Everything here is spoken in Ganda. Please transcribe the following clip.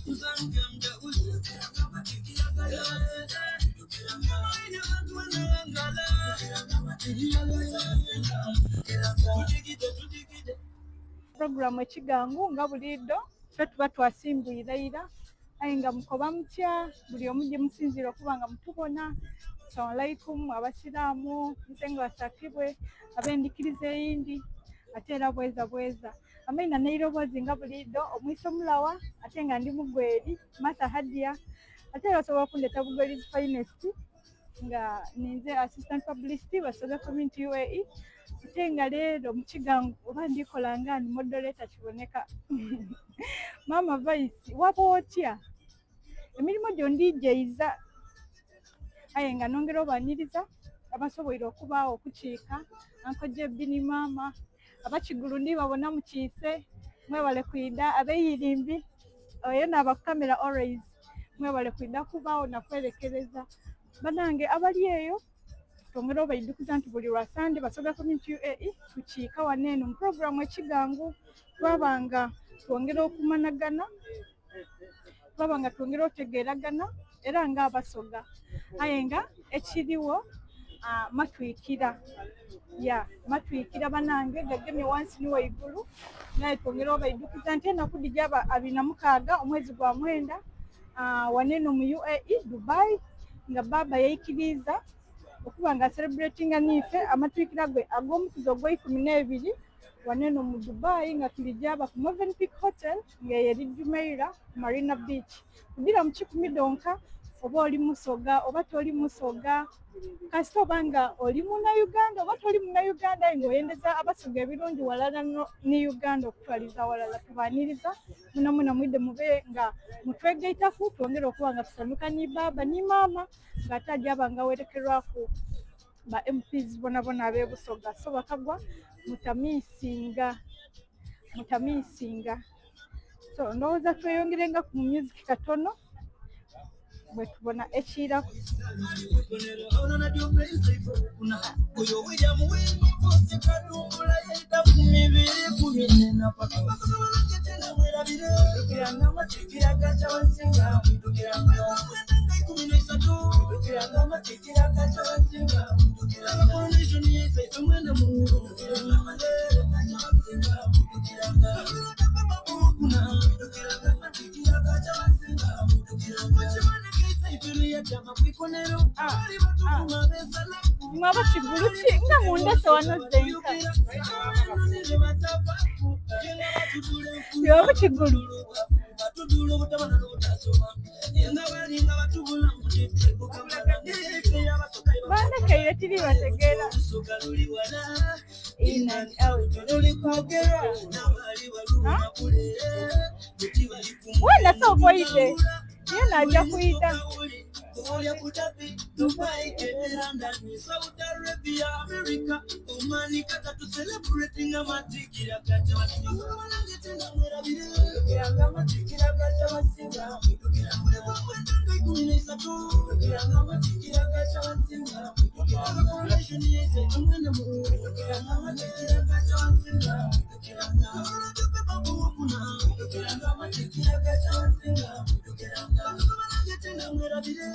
Program ekigangu nga bulido ffe tuba twasimbuyirayira aye nga mukoba mutya buli omu gye musinziira okuba nga mutubona. Assalamu alaikum abasiraamu nze nga basakibwe ab'endikiriza eyindi ate era bweza amaina n'eirobozi nga bulido omwiso mulawa ate nga ndi mugweri Martha Hadia ate era osobola okundeeta Bugweri's Finest nga ninze assistant publicity Basoga Community UAE ate nga leero mu kigangu oba ndikola nga ni moderator kiboneka Mama Vice waba otya emirimu gyo ndijeiza aye nga nongera obaniriza abasoboire okubaawo okukiika Uncle JB ni mama abakigulu ndibabona mukiise mwebale kwida abeyirimbi oyo n'aba camera always mwebale kwida kubaawo nakwerekereza banange abali eyo tongera obayidukiza nti buli lwa Sunday Basoga Community UAE tukiika waneeno mu program ekigangu twabanga twongera okumanagana twabanga twongera otegeeragana era nga abasoga aye nga ekiriwo matwikira banange gagemye wansi ni waigulu naye twongera obayidukiza nti enaku dijja 26 omwezi gwa mwenda waneeno mu UAE Dubai nga baba yaikiriza okuba nga celebratinga nife amatwikira gwe ag'omukuzo ogw'ekumi waneeno mu Dubai nga tulijaba ku Movenpick Hotel nga yeri Jumeirah Marina Beach kudira mu 10 donka oba oli musoga oba toli musoga kasita oba nga oli Munnayuganda oba toli Munnayuganda ng'oyendeza abasoga ebirungi walala ne Uganda okutwaliza walala tubaaniriza muna mwidde mube nga mutwegaitaku twongere okuba nga tusanuka ni baba ni mama nga ate ajaba nga werekerwaku ba MPs bonabona ab'ebusoga so bakagwa mutamiisinga so ndowooza tweyongerenga ku music katono bwe tubona ekiirako mwaba kigulu ki nga mundese wano zenka yoba kigulu banakaire tiri bategeera wenda sookoyite ye najja kuyita Dubai, London, Saudi Arabia, America, Oman, Qatar to celebrating a matikira kacha wasinga. Kiranga matikira kacha wasinga. Kiranga kuminisa tu. Kiranga matikira kacha wasinga. Kiranga relation yese tumene mu. Kiranga matikira kacha wasinga. Kiranga babu kuna. Kiranga matikira kacha wasinga. Kiranga tena mwera bile.